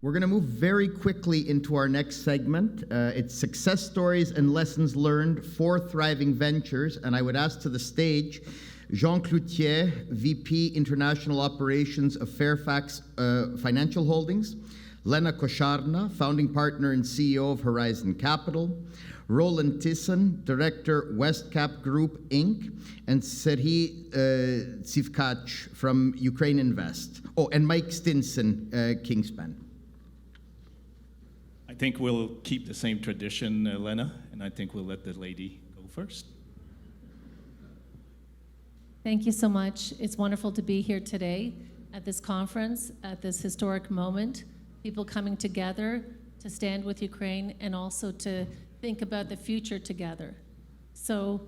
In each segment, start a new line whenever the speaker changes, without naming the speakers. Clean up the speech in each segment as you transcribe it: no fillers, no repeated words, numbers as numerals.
We're going to move very quickly into our next segment. It's Success Stories and Lessons Learned for Thriving Ventures. And I would ask to the stage Jean Cloutier, VP International Operations of Fairfax Financial Holdings, Lena Kosharna, Founding Partner and CEO of Horizon Capital, Roland Tisson, Director, Westcap Group, Inc., and Serhii Tsivkach from Ukraine Invest. Oh, and Mike Stinson, Kingspan.
I think we'll keep the same tradition, Lena, and I think we'll let the lady go first.
Thank you so much. It's wonderful to be here today at this conference, at this historic moment, people coming together to stand with Ukraine and also to think about the future together. So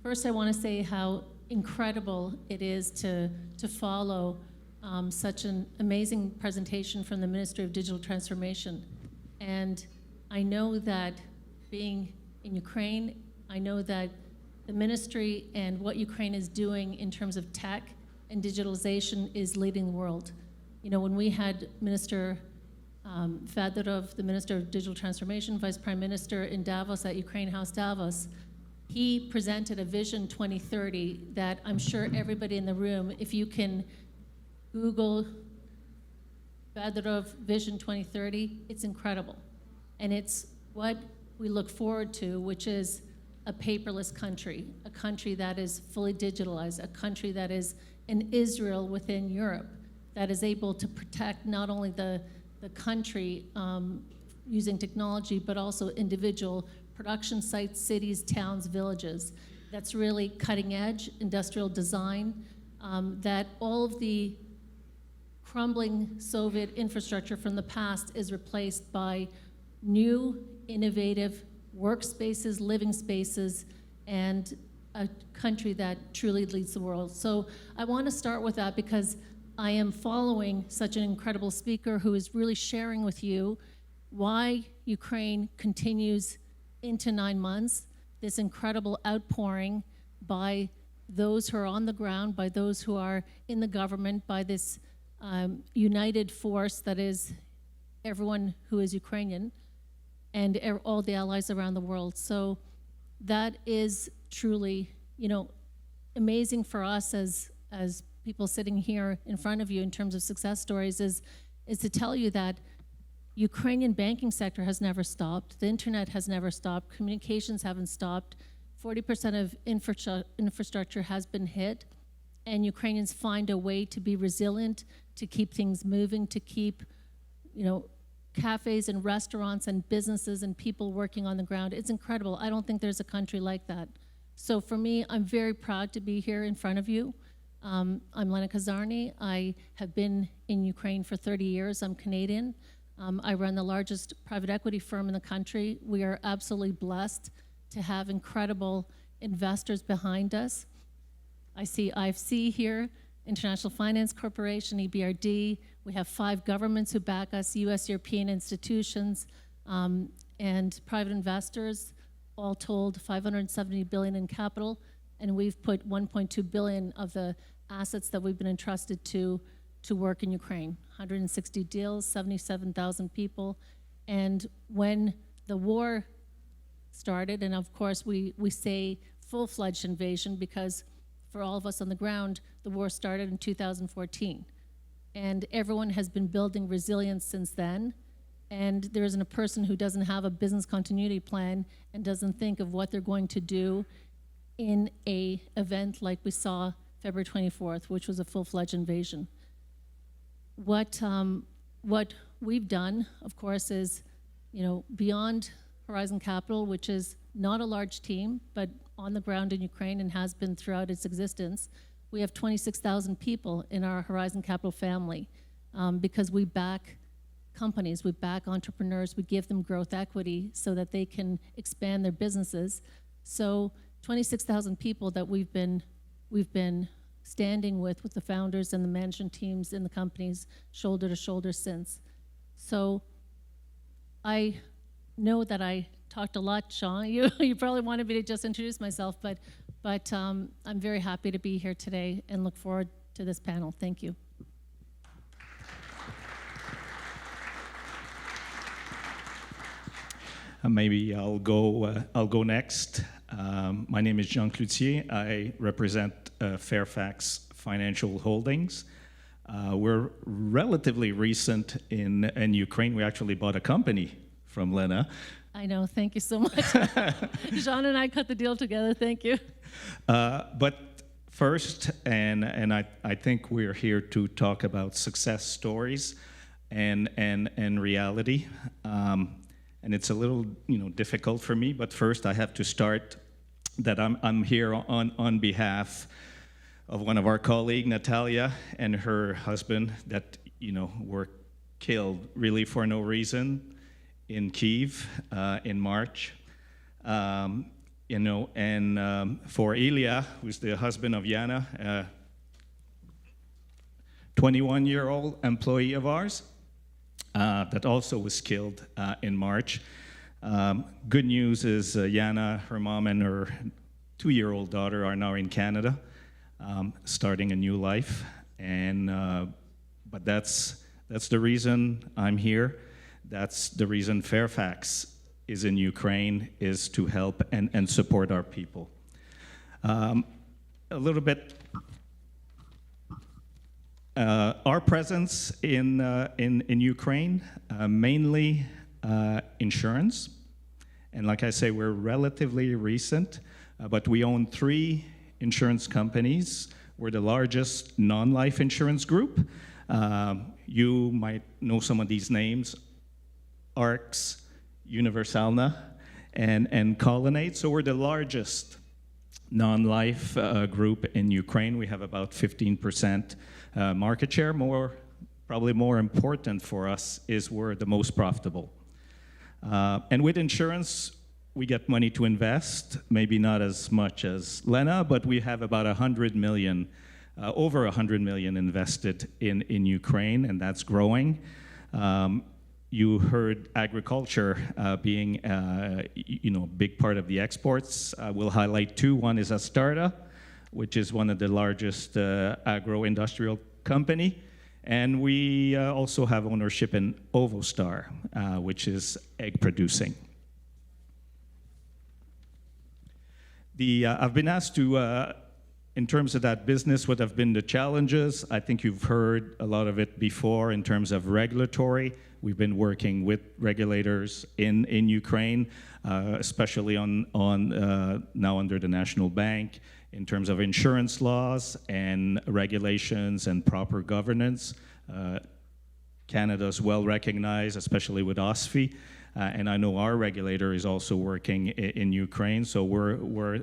first I want to say how incredible it is to follow such an amazing presentation from the Ministry of Digital Transformation. And I know that being in Ukraine, I know that the ministry and what Ukraine is doing in terms of tech and digitalization is leading the world. You know, when we had Minister Fedorov, the Minister of Digital Transformation, Vice Prime Minister in Davos at Ukraine House Davos, he presented a Vision 2030 that I'm sure everybody in the room, if you can Google Fedorov Vision 2030, it's incredible. And it's what we look forward to, which is a paperless country, a country that is fully digitalized, a country that is an Israel within Europe, that is able to protect not only the country using technology, but also individual production sites, cities, towns, villages. That's really cutting edge industrial design, that all of the crumbling Soviet infrastructure from the past is replaced by new, innovative workspaces, living spaces, and a country that truly leads the world. So I want to start with that because I am following such an incredible speaker who is really sharing with you why Ukraine continues into 9 months, this incredible outpouring by those who are on the ground, by those who are in the government, by this united force that is everyone who is Ukrainian and all the allies around the world. So that is truly, you know, amazing for us as people sitting here in front of you in terms of success stories is to tell you that Ukrainian banking sector has never stopped, the internet has never stopped, communications haven't stopped, 40% of infrastructure has been hit, and Ukrainians find a way to be resilient, to keep things moving, to keep, you know, cafes and restaurants and businesses and people working on the ground. It's incredible. I don't think there's a country like that. So for me, I'm very proud to be here in front of you. I'm Lena Kazarny. I have been in Ukraine for 30 years. I'm Canadian. I run the largest private equity firm in the country. We are absolutely blessed to have incredible investors behind us. I see IFC here, International Finance Corporation, EBRD. We have 5 governments who back us, US, European institutions, and private investors, all told 570 billion in capital, and we've put 1.2 billion of the assets that we've been entrusted to work in Ukraine. 160 deals, 77,000 people, and when the war started, and of course we say full-fledged invasion because for all of us on the ground, the war started in 2014. And everyone has been building resilience since then. And there isn't a person who doesn't have a business continuity plan and doesn't think of what they're going to do in an event like we saw February 24th, which was a full-fledged invasion. What we've done, of course, is, you know, beyond Horizon Capital, which is not a large team, but on the ground in Ukraine and has been throughout its existence, we have 26,000 people in our Horizon Capital family because we back companies, we back entrepreneurs, we give them growth equity so that they can expand their businesses. So 26,000 people that we've been standing with the founders and the management teams in the companies shoulder to shoulder since. So I know that I talked a lot, Sean. You probably wanted me to just introduce myself, but I'm very happy to be here today and look forward to this panel. Thank you.
Maybe I'll go next. My name is Jean Cloutier. I represent Fairfax Financial Holdings. We're relatively recent in Ukraine. We actually bought a company from Lena.
I know, thank you so much. Jean and I cut the deal together, thank you.
But first, and I think we're here to talk about success stories and reality. And it's a little, difficult for me. But first, I have to start that I'm here on behalf of one of our colleagues, Natalia, and her husband that were killed really for no reason in Kyiv in March. And for Ilya, who's the husband of Yana, 21-year-old employee of ours that also was killed in March. Good news is Yana, her mom, and her 2-year-old daughter are now in Canada, starting a new life. And but that's the reason I'm here. That's the reason Fairfax is in Ukraine, is to help and support our people. A little bit. Our presence in Ukraine, mainly insurance. And like I say, we're relatively recent, but we own 3 insurance companies. We're the largest non-life insurance group. You might know some of these names: ARX, Universalna, and Colonnade. So we're the largest non-life group in Ukraine. We have about 15% market share. Probably more important for us is we're the most profitable. And with insurance, we get money to invest, maybe not as much as Lena, but we have about 100 million, over 100 million invested in Ukraine, and that's growing. You heard agriculture being a big part of the exports. We'll highlight 2. One is Astarta, which is one of the largest agro-industrial company. And we also have ownership in Ovostar, which is egg producing. I've been asked to, in terms of that business, what have been the challenges. I think you've heard a lot of it before in terms of regulatory. We've been working with regulators in Ukraine, especially now under the National Bank, in terms of insurance laws and regulations and proper governance. Canada is well recognized, especially with OSFI, and I know our regulator is also working in Ukraine, so we're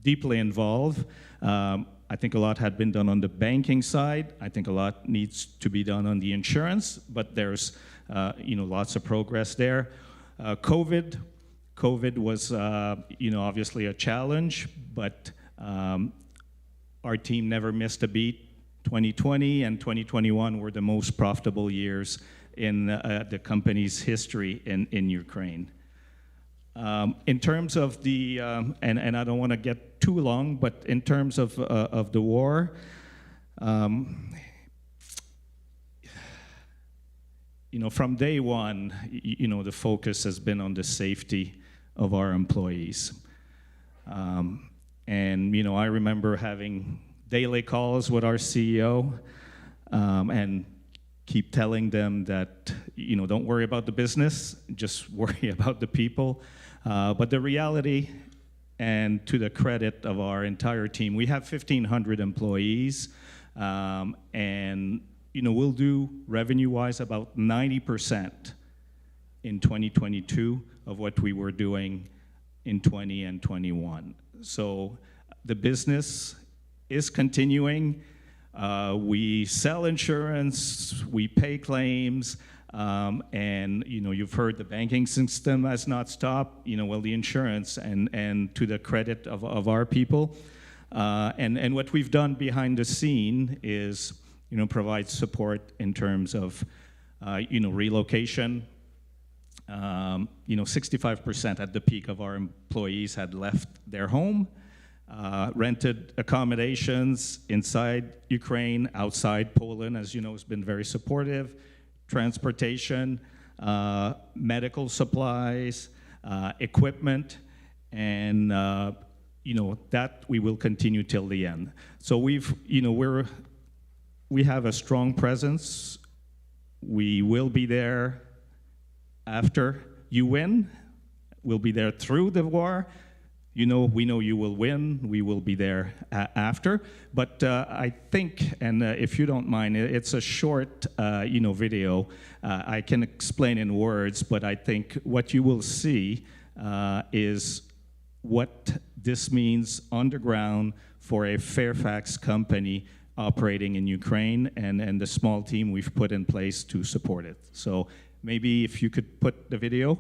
deeply involved. I think a lot had been done on the banking side. I think a lot needs to be done on the insurance, but there's lots of progress there. COVID was obviously a challenge, but our team never missed a beat. 2020 and 2021 were the most profitable years in the company's history in Ukraine. In terms of the, and I don't want to get too long, but in terms of the war, from day one, the focus has been on the safety of our employees. And I remember having daily calls with our CEO and keep telling them that, don't worry about the business, just worry about the people. But the reality, and to the credit of our entire team, we have 1,500 employees, and we'll do revenue-wise about 90% in 2022 of what we were doing in 20 and 21. So the business is continuing. We sell insurance, we pay claims, and you've heard the banking system has not stopped. The insurance, and to the credit of our people, and what we've done behind the scene is provide support in terms of relocation. 65% at the peak of our employees had left their home. Rented accommodations inside Ukraine, outside Poland, as you know, has been very supportive. Transportation, medical supplies, equipment, and that we will continue till the end. So we have a strong presence. We will be there after you win. We'll be there through the war. We know you will win. We will be there after. But I think, and if you don't mind, it's a short, video. I can explain in words, but I think what you will see is what this means underground for a Fairfax company operating in Ukraine, and the small team we've put in place to support it. So maybe if you could put the video.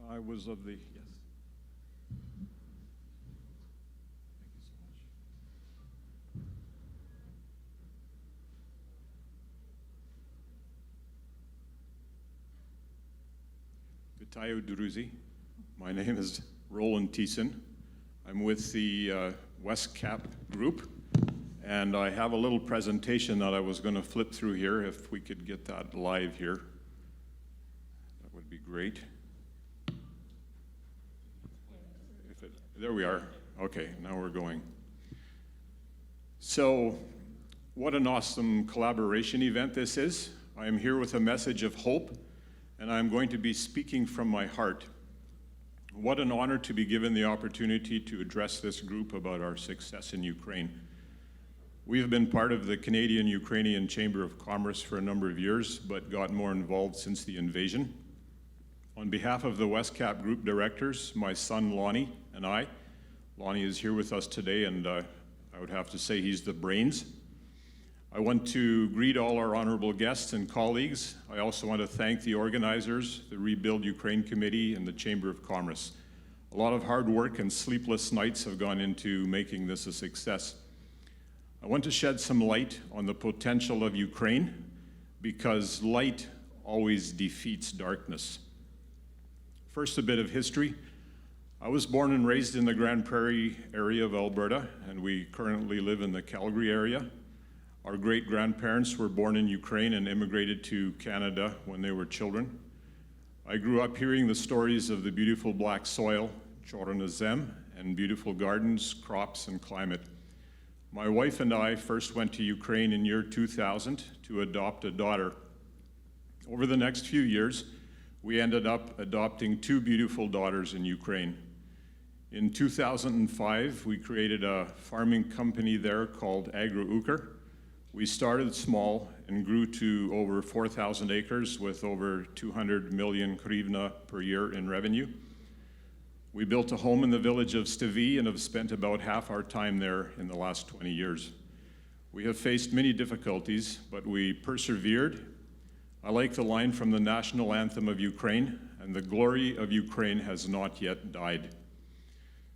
I was of the, yes. Thank you so much. Bitayo Duruzi. My name is Roland Thiessen. I'm with the West Cap Group, and I have a little presentation that I was going to flip through here. If we could get that live here, that would be great. There we are. Okay, now we're going. So, what an awesome collaboration event this is. I am here with a message of hope, and I'm going to be speaking from my heart. What an honor to be given the opportunity to address this group about our success in Ukraine. We have been part of the Canadian-Ukrainian Chamber of Commerce for a number of years, but got more involved since the invasion. On behalf of the West Cap Group directors, my son Lonnie and Lonnie is here with us today, and I would have to say he's the brains. I want to greet all our honorable guests and colleagues. I also want to thank the organizers, the Rebuild Ukraine Committee, and the Chamber of Commerce. A lot of hard work and sleepless nights have gone into making this a success. I want to shed some light on the potential of Ukraine, because light always defeats darkness. First, a bit of history. I was born and raised in the Grand Prairie area of Alberta, and we currently live in the Calgary area. Our great-grandparents were born in Ukraine and immigrated to Canada when they were children. I grew up hearing the stories of the beautiful black soil, Choronazem, and beautiful gardens, crops, and climate. My wife and I first went to Ukraine in year 2000 to adopt a daughter. Over the next few years, we ended up adopting 2 beautiful daughters in Ukraine. In 2005, we created a farming company there called Agro-Ukr. We started small and grew to over 4,000 acres with over 200 million hryvnia per year in revenue. We built a home in the village of Stevie and have spent about half our time there in the last 20 years. We have faced many difficulties, but we persevered. I like the line from the national anthem of Ukraine, and the glory of Ukraine has not yet died.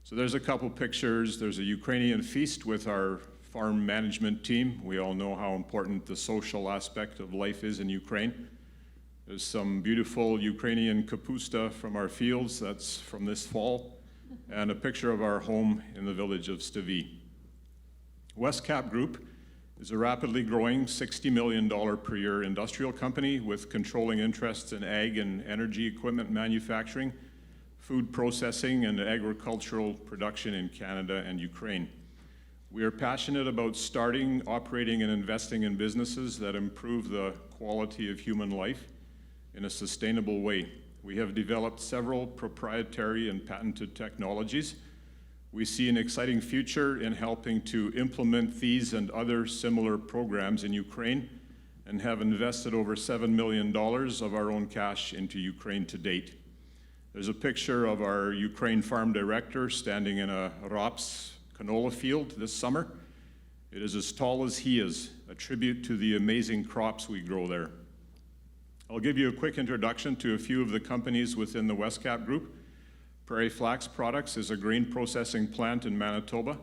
So there's a couple pictures. There's a Ukrainian feast with our farm management team. We all know how important the social aspect of life is in Ukraine. There's some beautiful Ukrainian kapusta from our fields, that's from this fall, and a picture of our home in the village of Stevie. Westcap Group is a rapidly growing $60 million per year industrial company with controlling interests in ag and energy equipment manufacturing, food processing, and agricultural production in Canada and Ukraine. We are passionate about starting, operating, and investing in businesses that improve the quality of human life in a sustainable way. We have developed several proprietary and patented technologies. We see an exciting future in helping to implement these and other similar programs in Ukraine and have invested over $7 million of our own cash into Ukraine to date. There's a picture of our Ukraine farm director standing in a Raps canola field this summer. It is as tall as he is, a tribute to the amazing crops we grow there. I'll give you a quick introduction to a few of the companies within the Westcap Group. Prairie Flax Products is a grain processing plant in Manitoba. It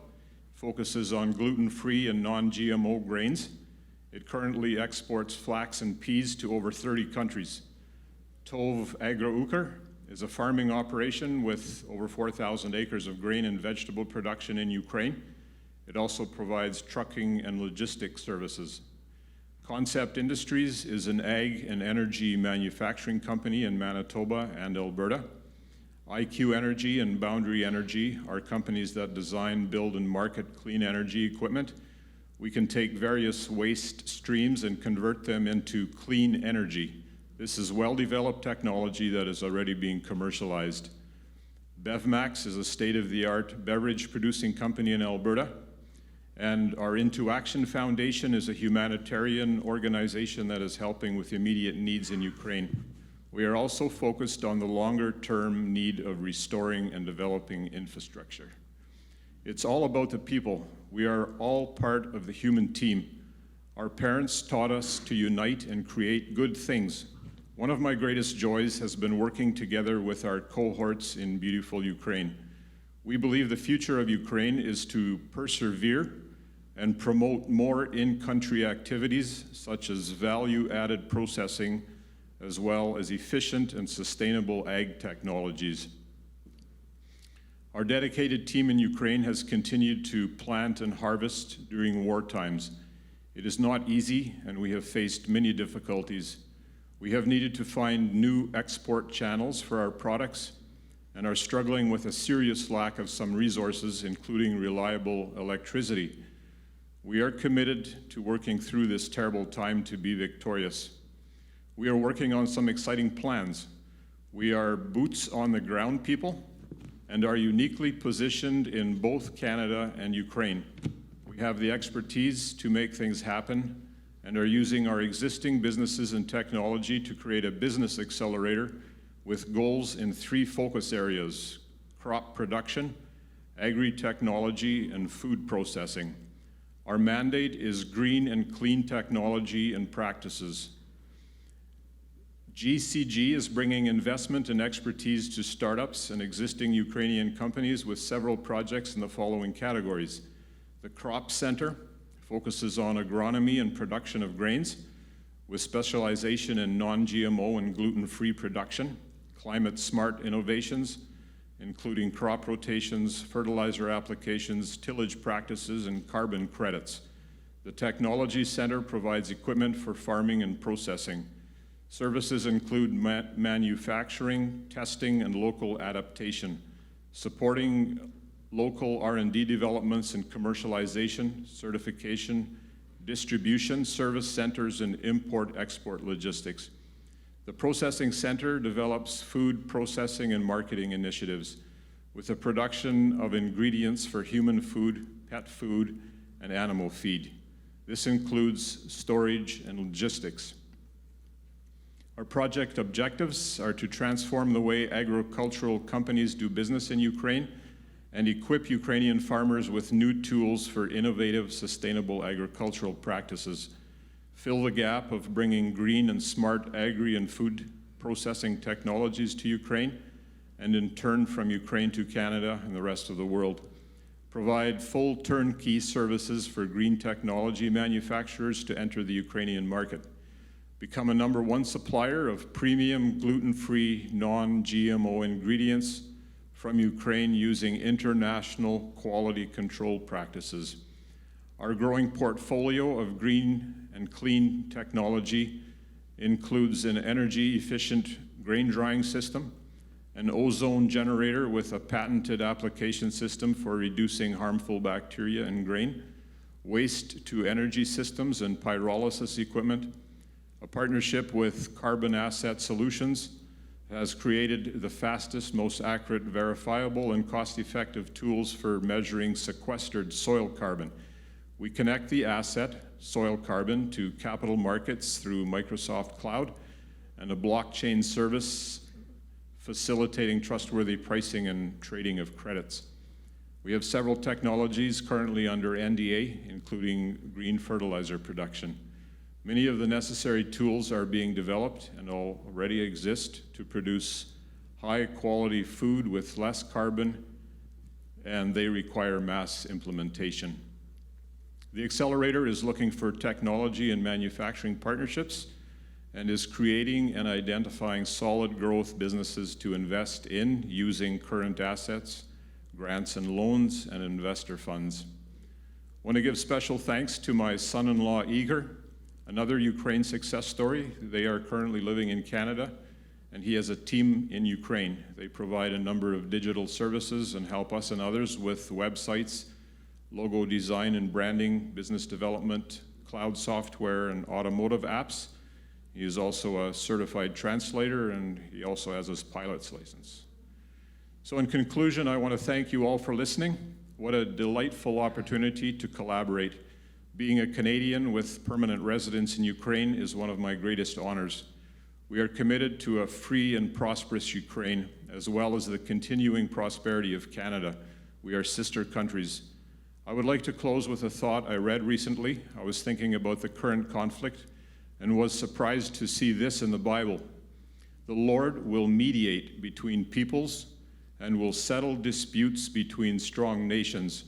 focuses on gluten-free and non-GMO grains. It currently exports flax and peas to over 30 countries. Tove Agro-Ukr is a farming operation with over 4,000 acres of grain and vegetable production in Ukraine. It also provides trucking and logistics services. Concept Industries is an ag and energy manufacturing company in Manitoba and Alberta. IQ Energy and Boundary Energy are companies that design, build, and market clean energy equipment. We can take various waste streams and convert them into clean energy. This is well-developed technology that is already being commercialized. BevMax is a state-of-the-art beverage producing company in Alberta. And our Into Action Foundation is a humanitarian organization that is helping with immediate needs in Ukraine. We are also focused on the longer-term need of restoring and developing infrastructure. It's all about the people. We are all part of the human team. Our parents taught us to unite and create good things. One of my greatest joys has been working together with our cohorts in beautiful Ukraine. We believe the future of Ukraine is to persevere and promote more in-country activities such as value-added processing, as well as efficient and sustainable ag technologies. Our dedicated team in Ukraine has continued to plant and harvest during war times. It is not easy, and we have faced many difficulties. We have needed to find new export channels for our products and are struggling with a serious lack of some resources, including reliable electricity. We are committed to working through this terrible time to be victorious. We are working on some exciting plans. We are boots on the ground people and are uniquely positioned in both Canada and Ukraine. We have the expertise to make things happen and are using our existing businesses and technology to create a business accelerator with goals in 3 focus areas: crop production, agri-technology, and food processing. Our mandate is green and clean technology and practices. GCG is bringing investment and expertise to startups and existing Ukrainian companies with several projects in the following categories. The Crop Center focuses on agronomy and production of grains with specialization in non-GMO and gluten-free production, climate-smart innovations, including crop rotations, fertilizer applications, tillage practices, and carbon credits. The Technology Center provides equipment for farming and processing. Services include manufacturing, testing, and local adaptation, supporting local R&D developments and commercialization, certification, distribution, service centers, and import-export logistics. The Processing Center develops food processing and marketing initiatives with the production of ingredients for human food, pet food, and animal feed. This includes storage and logistics. Our project objectives are to transform the way agricultural companies do business in Ukraine and equip Ukrainian farmers with new tools for innovative, sustainable agricultural practices, fill the gap of bringing green and smart agri and food processing technologies to Ukraine, and in turn from Ukraine to Canada and the rest of the world. Provide full turnkey services for green technology manufacturers to enter the Ukrainian market. Become a #1 supplier of premium gluten-free, non-GMO ingredients from Ukraine using international quality control practices. Our growing portfolio of green and clean technology includes an energy-efficient grain drying system, an ozone generator with a patented application system for reducing harmful bacteria in grain, waste-to-energy systems and pyrolysis equipment. A partnership with Carbon Asset Solutions has created the fastest, most accurate, verifiable, and cost-effective tools for measuring sequestered soil carbon. We connect the asset, soil carbon, to capital markets through Microsoft Cloud and a blockchain service facilitating trustworthy pricing and trading of credits. We have several technologies currently under NDA, including green fertilizer production. Many of the necessary tools are being developed and already exist to produce high-quality food with less carbon, and they require mass implementation. The accelerator is looking for technology and manufacturing partnerships and is creating and identifying solid growth businesses to invest in using current assets, grants and loans, and investor funds. I want to give special thanks to my son-in-law, Igor, another Ukraine success story. They are currently living in Canada, and he has a team in Ukraine. They provide a number of digital services and help us and others with websites, logo design and branding, business development, cloud software, and automotive apps. He is also a certified translator, and he also has his pilot's license. So in conclusion, I want to thank you all for listening. What a delightful opportunity to collaborate. Being a Canadian with permanent residence in Ukraine is one of my greatest honors. We are committed to a free and prosperous Ukraine, as well as the continuing prosperity of Canada. We are sister countries. I would like to close with a thought I read recently. I was thinking about the current conflict and was surprised to see this in the Bible. The Lord will mediate between peoples and will settle disputes between strong nations.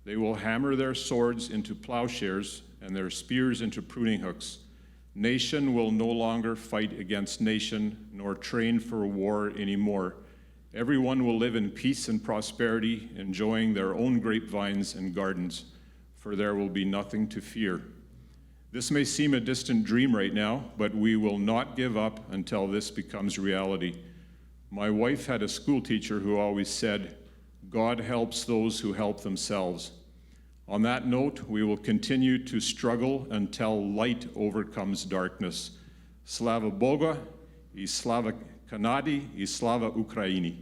They will hammer their swords into plowshares and their spears into pruning hooks. Nation will no longer fight against nation, nor train for war anymore. Everyone will live in peace and prosperity, enjoying their own grapevines and gardens, for there will be nothing to fear. This may seem a distant dream right now, but we will not give up until this becomes reality. My wife had a school teacher who always said, "God helps those who help themselves." On that note, we will continue to struggle until light overcomes darkness. Slava Boga I slava Kanadi I slava Ukraini.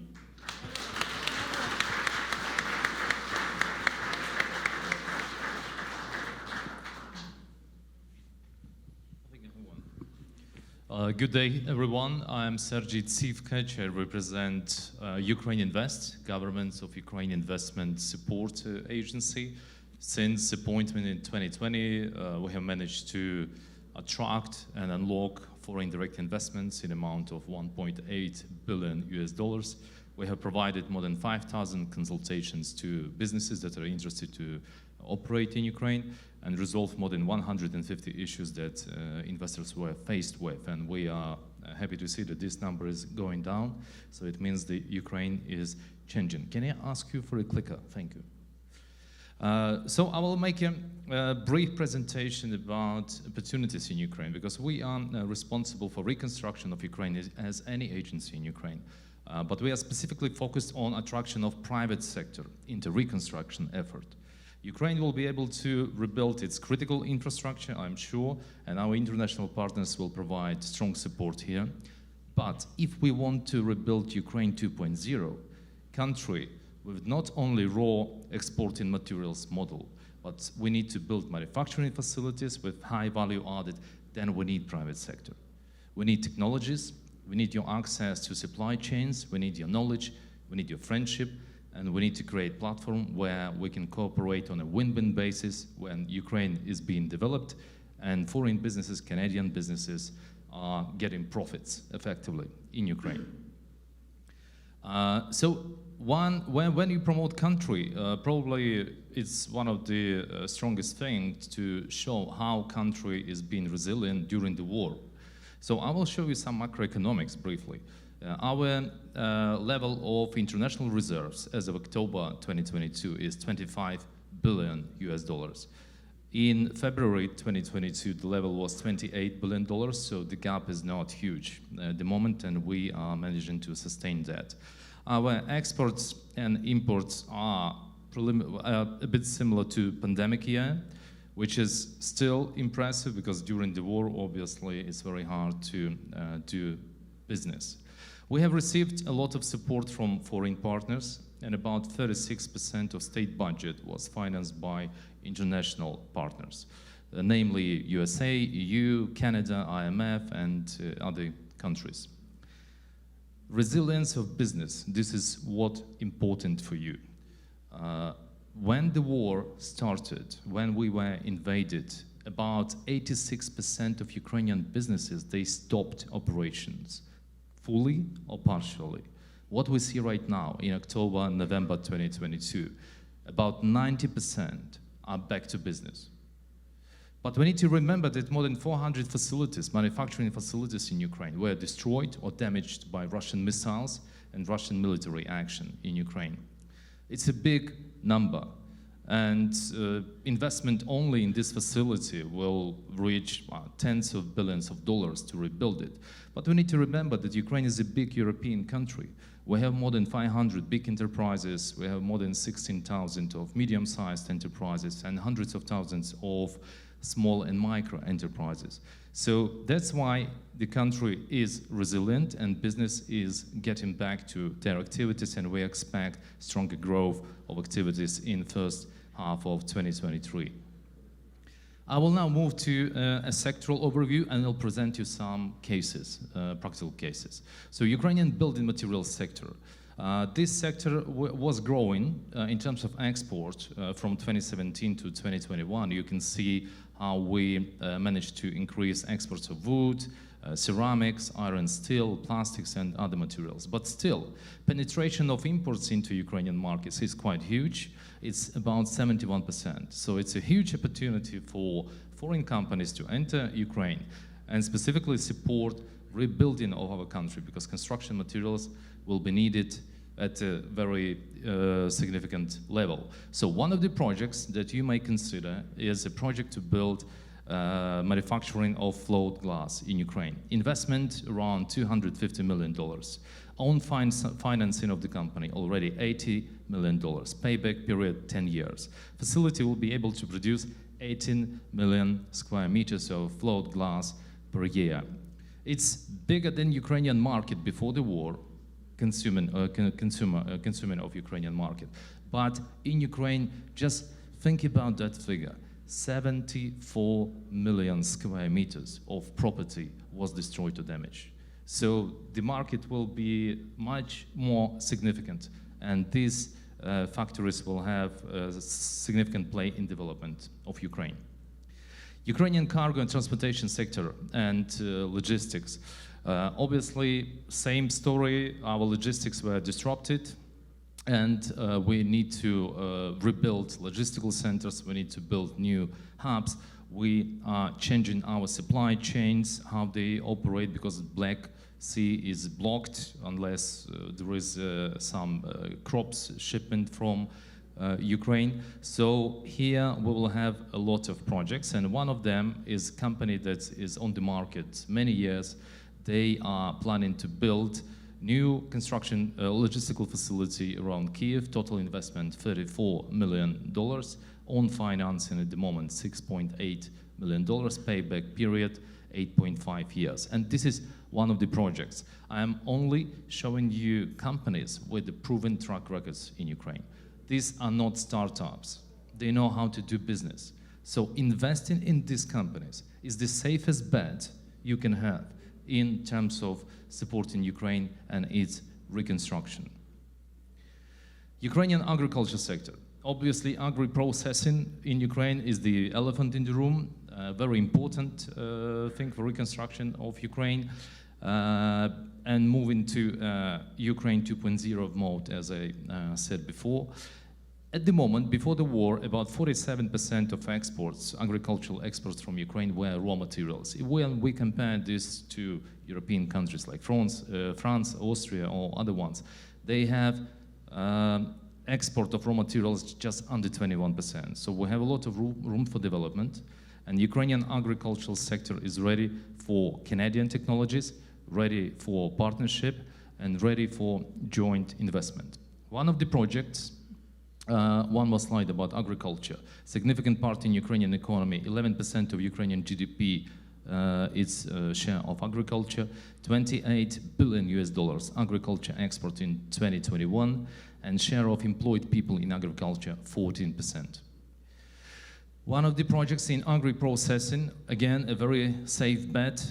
Good day, everyone. I'm Sergei Tsivkach. I represent Ukraine Invest, Government of Ukraine Investment Support Agency. Since appointment in 2020, we have managed to attract and unlock foreign direct investments in amount of $1.8 billion US. We have provided more than 5,000 consultations to businesses that are interested to operate in Ukraine and resolve more than 150 issues that investors were faced with. And we are happy to see that this number is going down. So it means that Ukraine is changing. Can I ask you for a clicker? Thank you. So I will make a brief presentation about opportunities in Ukraine, because we are responsible for reconstruction of Ukraine as any agency in Ukraine. But we are specifically focused on attraction of private sector into reconstruction effort. Ukraine will be able to rebuild its critical infrastructure, I'm sure, and our international partners will provide strong support here. But if we want to rebuild Ukraine 2.0, country with not only raw exporting materials model, but we need to build manufacturing facilities with high value added, then we need private sector. We need technologies, we need your access to supply chains, we need your knowledge, we need your friendship, and we need to create a platform where we can cooperate on a win-win basis when Ukraine is being developed and foreign businesses, Canadian businesses, are getting profits effectively in Ukraine. When you promote country, probably it's one of the strongest things to show how country is being resilient during the war. So I will show you some macroeconomics briefly. Our level of international reserves as of October 2022 is $25 billion US. In February 2022, the level was $28 billion, so the gap is not huge at the moment, and we are managing to sustain that. Our exports and imports are a bit similar to pandemic year, which is still impressive because during the war, obviously, it's very hard to do business. We have received a lot of support from foreign partners, and about 36% of state budget was financed by international partners, namely USA, EU, Canada, IMF, and other countries. Resilience of business, this is what important for you. When the war started, when we were invaded, about 86% of Ukrainian businesses, they stopped operations, fully or partially. What we see right now in October and November 2022, about 90% are back to business. But we need to remember that more than 400 facilities, manufacturing facilities in Ukraine, were destroyed or damaged by Russian missiles and Russian military action in Ukraine. It's a big number, and investment only in this facility will reach tens of billions of dollars to rebuild it. But we need to remember that Ukraine is a big European country. We have more than 500 big enterprises, we have more than 16,000 of medium-sized enterprises, and hundreds of thousands of small and micro enterprises. So that's why the country is resilient and business is getting back to their activities, and we expect stronger growth of activities in first half of 2023. I will now move to a sectoral overview, and I'll present you some cases, practical cases. So Ukrainian building materials sector. This sector was growing in terms of export from 2017 to 2021. You can see how we managed to increase exports of wood, ceramics, iron, steel, plastics, and other materials. But still, penetration of imports into Ukrainian markets is quite huge. It's about 71%. So it's a huge opportunity for foreign companies to enter Ukraine and specifically support rebuilding of our country, because construction materials will be needed at a very significant level. So one of the projects that you may consider is a project to build manufacturing of float glass in Ukraine. Investment around $250 million. Own financing of the company already $80 million. Payback period 10 years. Facility will be able to produce 18 million square meters of float glass per year. It's bigger than Ukrainian market before the war, consuming of Ukrainian market. But in Ukraine, just think about that figure. 74 million square meters of property was destroyed or damaged. So the market will be much more significant, and these factories will have a significant play in development of Ukraine. Ukrainian cargo and transportation sector and logistics. Obviously, same story, our logistics were disrupted, and we need to rebuild logistical centers, we need to build new hubs. We are changing our supply chains, how they operate, because Black Sea is blocked unless there is some crops shipment from Ukraine. So here we will have a lot of projects, and one of them is a company that is on the market many years. They are planning to build new construction logistical facility around Kiev. Total investment $34 million. Own financing at the moment $6.8 million. Payback period 8.5 years. And this is one of the projects. I am only showing you companies with the proven track records in Ukraine. These are not startups. They know how to do business. So investing in these companies is the safest bet you can have in terms of supporting Ukraine and its reconstruction. Ukrainian agriculture sector. Obviously, agri-processing in Ukraine is the elephant in the room, a very important thing for reconstruction of Ukraine, and moving to Ukraine 2.0 mode, as I said before. At the moment, before the war, about 47% of exports, agricultural exports from Ukraine, were raw materials. When we compare this to European countries like France, Austria, or other ones, they have export of raw materials just under 21%. So we have a lot of room for development, and Ukrainian agricultural sector is ready for Canadian technologies, ready for partnership, and ready for joint investment. One of the projects, one more slide about agriculture. Significant part in Ukrainian economy, 11% of Ukrainian GDP its share of agriculture, $28 billion agriculture export in 2021, and share of employed people in agriculture, 14%. One of the projects in agri-processing, again, a very safe bet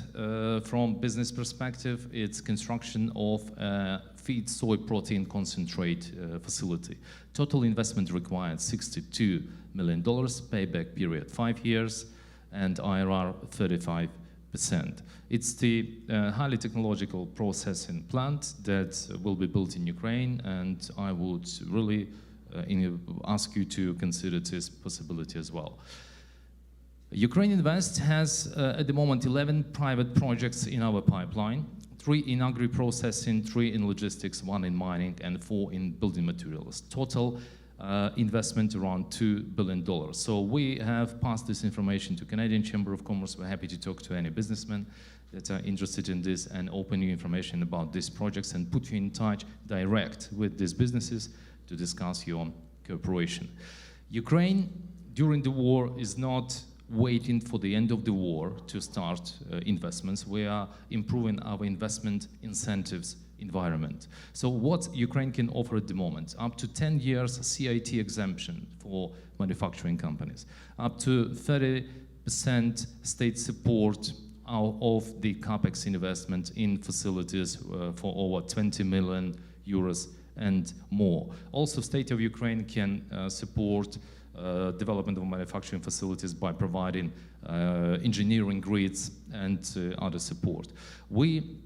from business perspective, it's construction of a feed soy protein concentrate facility. Total investment required $62 million, payback period 5 years, and IRR 35%. It's the highly technological processing plant that will be built in Ukraine, and I would really ask you to consider this possibility as well. Ukraine Invest has at the moment 11 private projects in our pipeline, 3 in agri-processing, 3 in logistics, 1 in mining, and 4 in building materials. Total investment around $2 billion. So we have passed this information to Canadian Chamber of Commerce. We're happy to talk to any businessmen that are interested in this and open you information about these projects and put you in touch direct with these businesses to discuss your cooperation. Ukraine, during the war, is not waiting for the end of the war to start investments. We are improving our investment incentives environment. So what Ukraine can offer at the moment, up to 10 years CIT exemption for manufacturing companies, up to 30% state support of the CapEx investment in facilities for over 20 million euros and more. Also, State of Ukraine can support development of manufacturing facilities by providing engineering grids and other support. We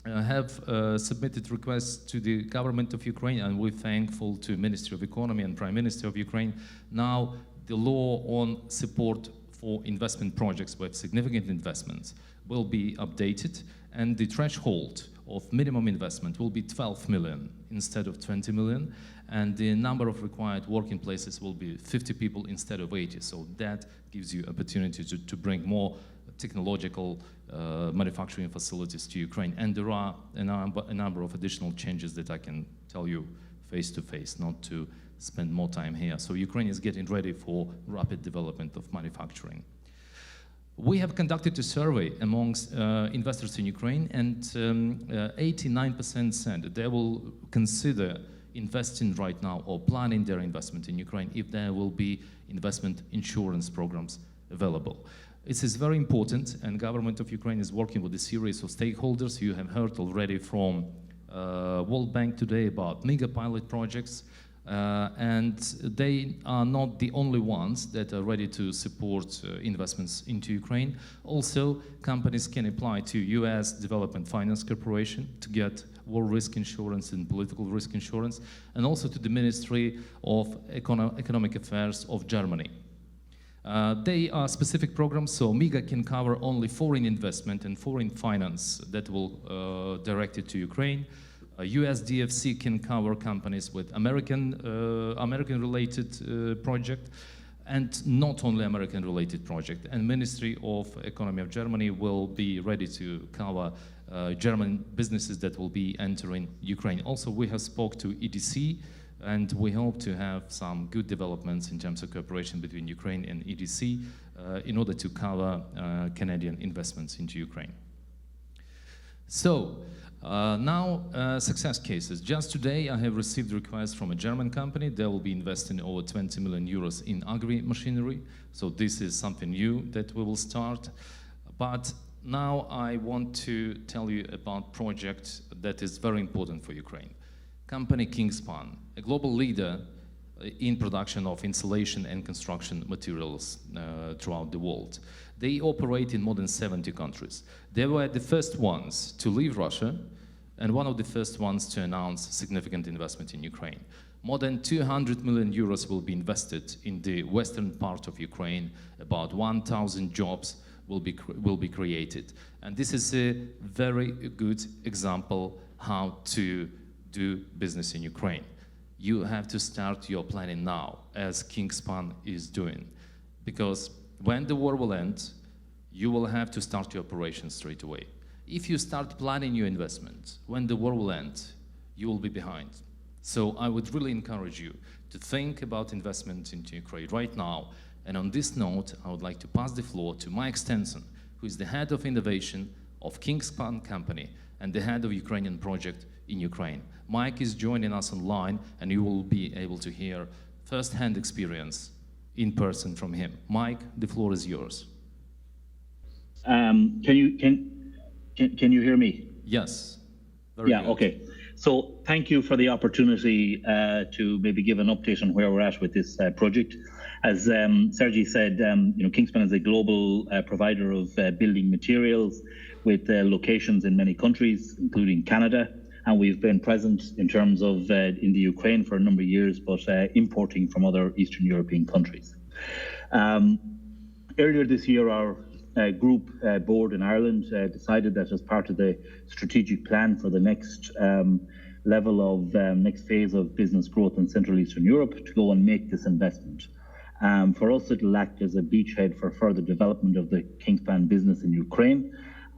have submitted requests to the government of Ukraine, and we're thankful to Ministry of Economy and Prime Minister of Ukraine. Now, the law on support for investment projects with significant investments will be updated, and the threshold of minimum investment will be 12 million instead of 20 million, and the number of required working places will be 50 people instead of 80. So that gives you opportunity to bring more technological manufacturing facilities to Ukraine. And there are a number of additional changes that I can tell you face to face, not to spend more time here. So Ukraine is getting ready for rapid development of manufacturing. We have conducted a survey amongst investors in Ukraine, and 89% said that they will consider investing right now or planning their investment in Ukraine if there will be investment insurance programs available. This is very important, and government of Ukraine is working with a series of stakeholders. You have heard already from World Bank today about mega pilot projects. And they are not the only ones that are ready to support investments into Ukraine. Also, companies can apply to US Development Finance Corporation to get war risk insurance and political risk insurance, and also to the Ministry of Economic Affairs of Germany. They are specific programs, so MIGA can cover only foreign investment and foreign finance that will direct it to Ukraine. USDFC can cover companies with American-related project, and not only American-related project. And Ministry of Economy of Germany will be ready to cover German businesses that will be entering Ukraine. Also, we have spoke to EDC, and we hope to have some good developments in terms of cooperation between Ukraine and EDC in order to cover Canadian investments into Ukraine. So, now, success cases. Just today, I have received requests from a German company. They will be investing over 20 million euros in agri-machinery. So this is something new that we will start. But Now I want to tell you about project that is very important for Ukraine. Company Kingspan, a global leader in production of insulation and construction materials throughout the world. They operate in more than 70 countries. They were the first ones to leave Russia and one of the first ones to announce significant investment in Ukraine. More than 200 million euros will be invested in the western part of Ukraine. About 1,000 jobs will be created. And this is a very good example how to do business in Ukraine. You have to start your planning now, as Kingspan is doing. Because when the war will end, you will have to start your operations straight away. If you start planning your investment, when the war will end, you will be behind. So I would really encourage you to think about investment into Ukraine right now. And on this note, I would like to pass the floor to Mike Stenson, who is the head of innovation of Kingspan Company and the head of Ukrainian project in Ukraine. Mike is joining us online, and you will be able to hear first-hand experience in person from him. Mike, the floor is yours.
Can you hear me?
Yes. Very
Yeah.
good.
Okay. So thank you for the opportunity to maybe give an update on where we're at with this project. As Sergey said, Kingspan is a global provider of building materials with locations in many countries, including Canada. And we've been present in terms of in the Ukraine for a number of years, but importing from other Eastern European countries. Earlier this year, our group board in Ireland decided that as part of the strategic plan for the next level of next phase of business growth in Central Eastern Europe to go and make this investment. For us, it will act as a beachhead for further development of the Kingspan business in Ukraine.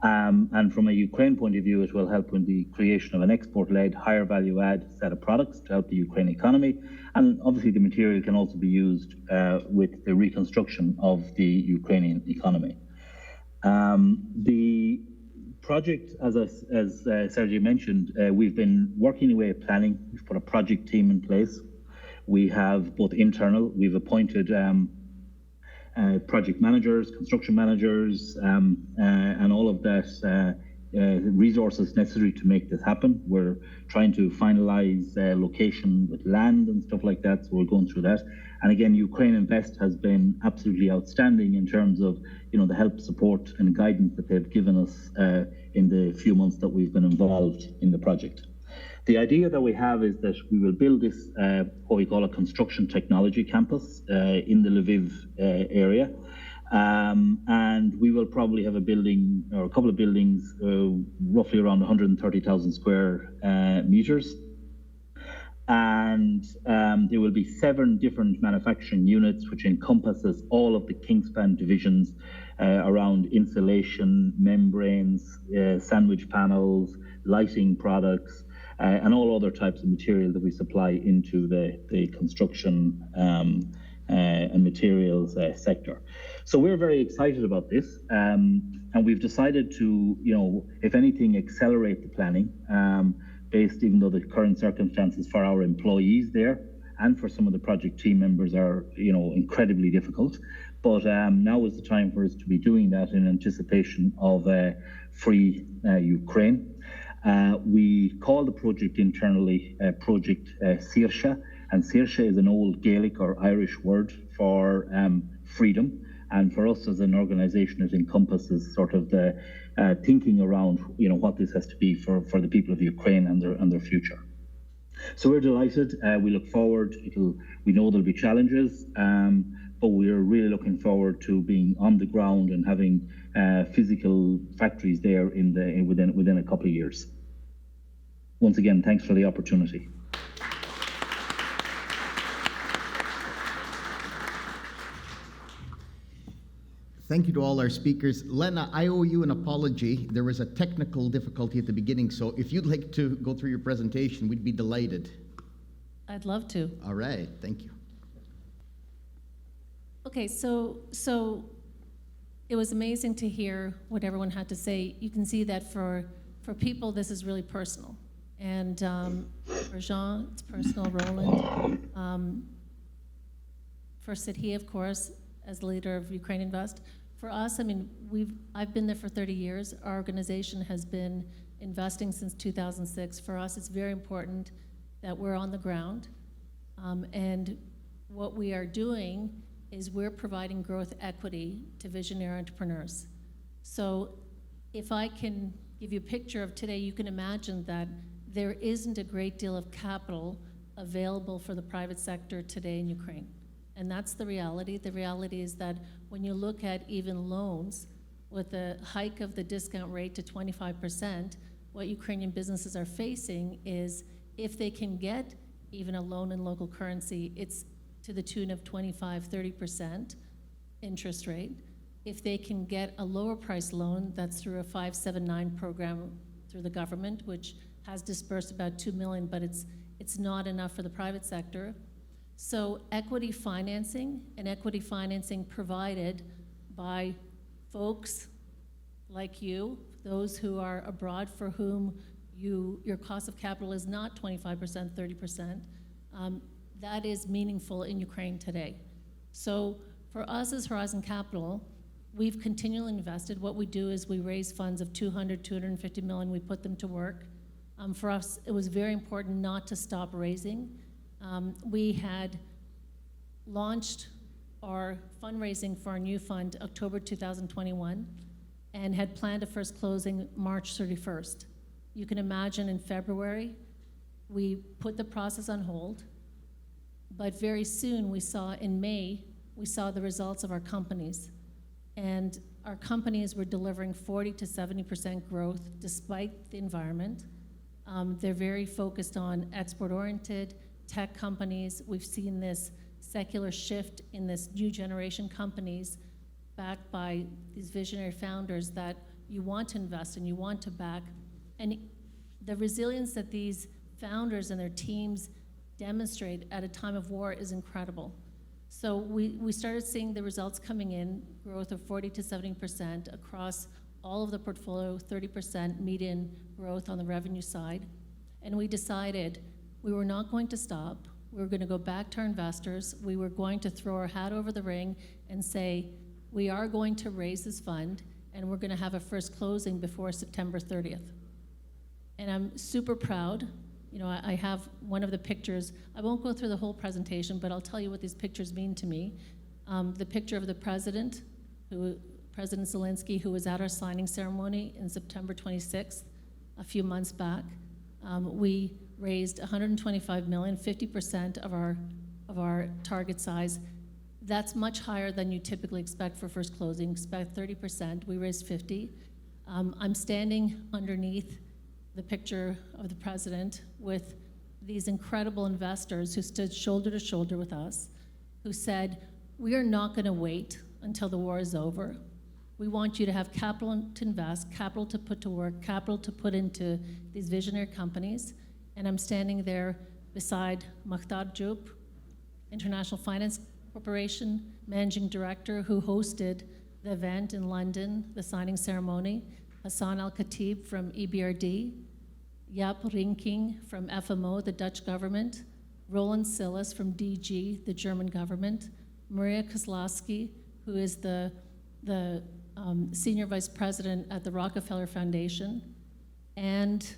And from a Ukraine point of view, it will help in the creation of an export-led, higher value-add set of products to help the Ukraine economy. And obviously, the material can also be used with the reconstruction of the Ukrainian economy. The project, as Sergey mentioned, we've been working away at planning. We've put a project team in place. We have both internal, we've appointed project managers, construction managers, and all of that resources necessary to make this happen. We're trying to finalize location with land and stuff like that, so we're going through that. And again, Ukraine Invest has been absolutely outstanding in terms of the help, support, and guidance that they've given us in the few months that we've been involved in the project. The idea that we have is that we will build this, what we call a construction technology campus in the Lviv area. And we will probably have a building or a couple of buildings, roughly around 130,000 square meters. And there will be 7 different manufacturing units, which encompasses all of the Kingspan divisions around insulation, membranes, sandwich panels, lighting products, and all other types of material that we supply into the construction and materials sector. So we're very excited about this, and we've decided to, if anything, accelerate the planning, based, even though the current circumstances for our employees there and for some of the project team members are, incredibly difficult. But now is the time for us to be doing that in anticipation of free Ukraine. We call the project internally Project Saoirse, and Saoirse is an old Gaelic or Irish word for freedom. And for us as an organization, it encompasses sort of the thinking around, what this has to be for the people of Ukraine and their future. So we're delighted. We look forward. We know there'll be challenges, but we're really looking forward to being on the ground and having physical factories there within a couple of years. Once again, thanks for the opportunity.
Thank you to all our speakers. Lena, I owe you an apology. There was a technical difficulty at the beginning, so if you'd like to go through your presentation, we'd be delighted.
I'd love to.
All right, thank you.
Okay, so it was amazing to hear what everyone had to say. You can see that for people, this is really personal. And for Jean, it's personal, Roland. For Sidhi, of course, as the leader of Ukraine Invest. for us, I mean, I've been there for 30 years. Our organization has been investing since 2006. For us, it's very important that we're on the ground. And what we are doing is we're providing growth equity to visionary entrepreneurs. So if I can give you a picture of today, you can imagine that there isn't a great deal of capital available for the private sector today in Ukraine. And that's the reality. The reality is that when you look at even loans, with the hike of the discount rate to 25%, what Ukrainian businesses are facing is if they can get even a loan in local currency, it's to the tune of 25, 30% interest rate. If they can get a lower price loan, that's through a 579 program through the government, which has dispersed about 2 million, but it's not enough for the private sector. So equity financing, and equity financing provided by folks like you, those who are abroad for whom your cost of capital is not 25%, 30%, that is meaningful in Ukraine today. So for us as Horizon Capital, we've continually invested. What we do is we raise funds of 200, 250 million, we put them to work. For us, it was very important not to stop raising. We had launched our fundraising for our new fund October 2021 and had planned a first closing March 31st. You can imagine in February, we put the process on hold, but very soon we saw in May, we saw the results of our companies. And our companies were delivering 40 to 70% growth despite the environment. They're very focused on export-oriented tech companies. We've seen this secular shift in this new generation companies backed by these visionary founders that you want to invest in, you want to back. And the resilience that these founders and their teams demonstrate at a time of war is incredible. So we started seeing the results coming in, growth of 40 to 70% across all of the portfolio, 30% median growth on the revenue side. And we decided we were not going to stop. We were going to go back to our investors. We were going to throw our hat over the ring and say, we are going to raise this fund, and we're going to have a first closing before September 30th. And I'm super proud. You know, I have one of the pictures. I won't go through the whole presentation, but I'll tell you what these pictures mean to me. The picture of the president, President Zelensky, who was at our signing ceremony in September 26th, a few months back. We raised 125 million, 50% of our target size. That's much higher than you typically expect for first closing. Expect 30%. We raised 50. I'm standing underneath the picture of the president with these incredible investors who stood shoulder to shoulder with us, who said, we are not going to wait until the war is over. We want you to have capital to invest, capital to put to work, capital to put into these visionary companies. And I'm standing there beside Makhtar Joop, International Finance Corporation Managing Director, who hosted the event in London, the signing ceremony, Hassan Al-Khatib from EBRD, Jaap Rinking from FMO, the Dutch government, Roland Sillis from DG, the German government, Maria Kozlowski, who is the Senior Vice President at the Rockefeller Foundation, and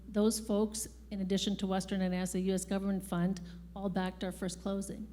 those folks, in addition to Western Alliance, the U.S. government fund, all backed our first closing.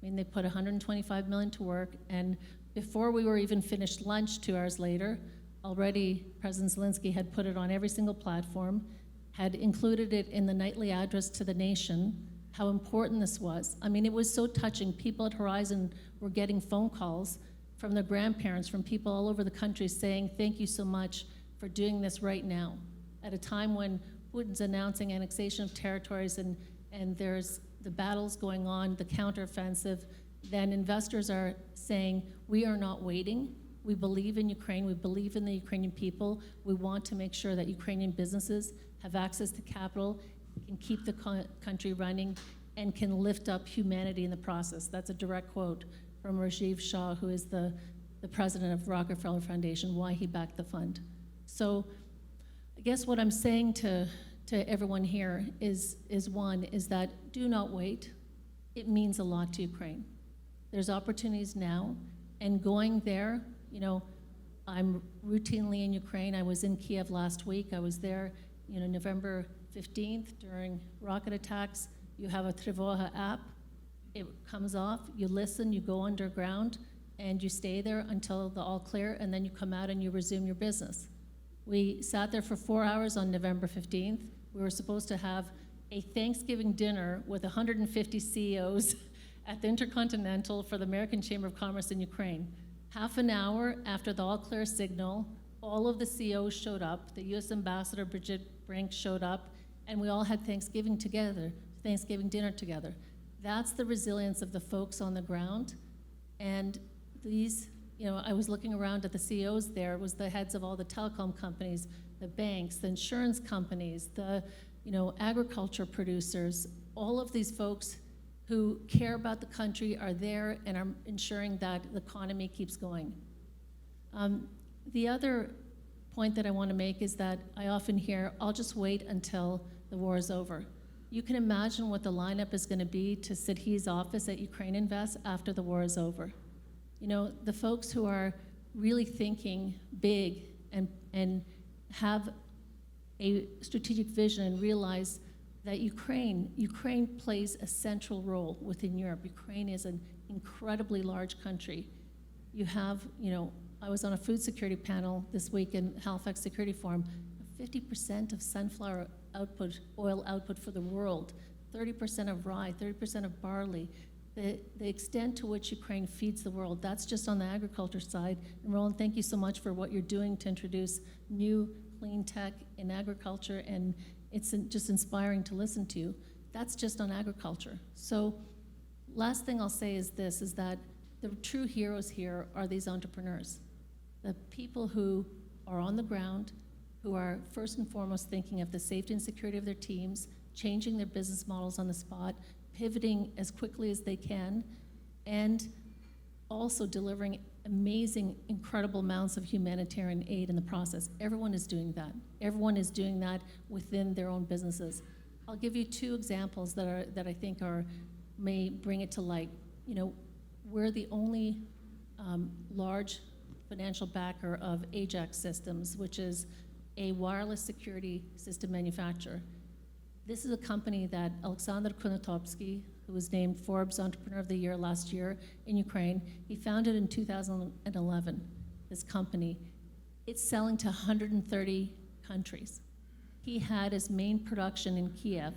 I mean, they put 125 million to work, and before we were even finished lunch 2 hours later, already President Zelensky had put it on every single platform, had included it in the nightly address to the nation, how important this was. I mean, it was so touching. People at Horizon were getting phone calls from their grandparents, from people all over the country saying, thank you so much for doing this right now, at a time when Putin's announcing annexation of territories and there's the battles going on, the counteroffensive. Then investors are saying, we are not waiting. We believe in Ukraine. We believe in the Ukrainian people. We want to make sure that Ukrainian businesses have access to capital, can keep the country running, and can lift up humanity in the process. That's a direct quote from Rajiv Shah, who is the president of Rockefeller Foundation, why he backed the fund. So I guess what I'm saying to everyone here is that do not wait. It means a lot to Ukraine. There's opportunities now, And going there, you know, I'm routinely in Ukraine. I was in Kiev last week. I was there, you know, November 15th during rocket attacks. You have a Trivoha app. It comes off, you listen, you go underground, and you stay there until the all clear, and then you come out and you resume your business. We sat there for 4 hours on November 15th. We were supposed to have a Thanksgiving dinner with 150 CEOs at the Intercontinental for the American Chamber of Commerce in Ukraine. Half an hour after the all clear signal, all of the CEOs showed up. The US Ambassador Bridget Brink showed up, and we all had Thanksgiving together, Thanksgiving dinner together. That's the resilience of the folks on the ground. And these, you know, I was looking around at the CEOs there, was the heads of all the telecom companies, the banks, the insurance companies, the, you know, agriculture producers, all of these folks who care about the country are there and are ensuring that the economy keeps going. The other point that I want to make is that I often hear, I'll just wait until the war is over. You can imagine what the lineup is going to be to Sidhi's office at Ukraine Invest after the war is over. You know, the folks who are really thinking big and have a strategic vision and realize that Ukraine plays a central role within Europe. Ukraine is an incredibly large country. You have, you know, I was on a food security panel this week in Halifax Security Forum. 50% of sunflower output, oil output for the world, 30% of rye, 30% of barley. The extent to which Ukraine feeds the world, that's just on the agriculture side. And Roland, thank you so much for what you're doing to introduce new clean tech in agriculture, and it's just inspiring to listen to you. That's just on agriculture. So last thing I'll say is this, is that the true heroes here are these entrepreneurs. The people who are on the ground, who are first and foremost thinking of the safety and security of their teams, changing their business models on the spot, pivoting as quickly as they can, and also delivering amazing, incredible amounts of humanitarian aid in the process. Everyone is doing that. Everyone is doing that within their own businesses. I'll give you two examples that I think may bring it to light. You know, we're the only large financial backer of Ajax Systems, which is a wireless security system manufacturer. This is a company that Alexander Konotopsky, who was named Forbes Entrepreneur of the Year last year in Ukraine, he founded in 2011, this company. It's selling to 130 countries. He had his main production in Kiev.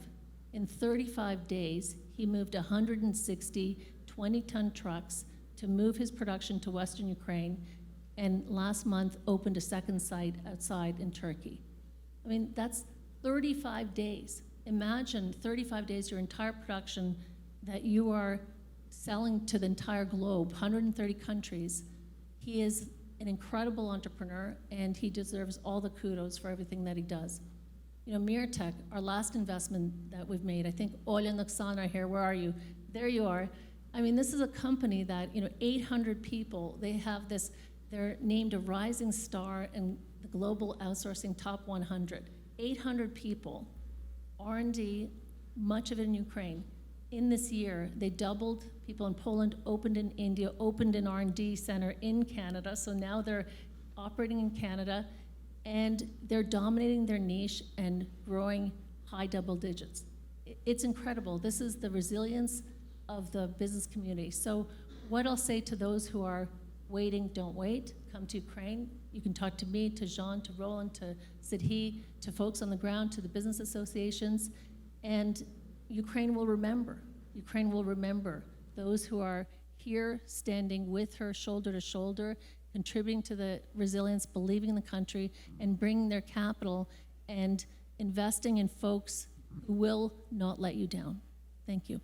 In 35 days, he moved 160 20-ton trucks to move his production to Western Ukraine, and last month opened a second site outside in Turkey. I mean, that's 35 days. Imagine 35 days, your entire production that you are selling to the entire globe, 130 countries. He is an incredible entrepreneur, and he deserves all the kudos for everything that he does. You know, Mirtech, our last investment that we've made, I think Olya and Oksana are here. Where are you? There you are. I mean, this is a company that, you know, 800 people, they have this, they're named a rising star in the global outsourcing top 100. 800 people, R&D, much of it in Ukraine. In this year, they doubled. People in Poland, opened in India, opened an R&D center in Canada. So now they're operating in Canada, and they're dominating their niche and growing high double digits. It's incredible. This is the resilience of the business community. So what I'll say to those who are waiting, don't wait. Come to Ukraine. You can talk to me, to Jean, to Roland, to Sidhi, to folks on the ground, to the business associations, and Ukraine will remember. Ukraine will remember those who are here standing with her shoulder to shoulder, contributing to the resilience, believing in the country, and bringing their capital and investing in folks who will not let you down. Thank you.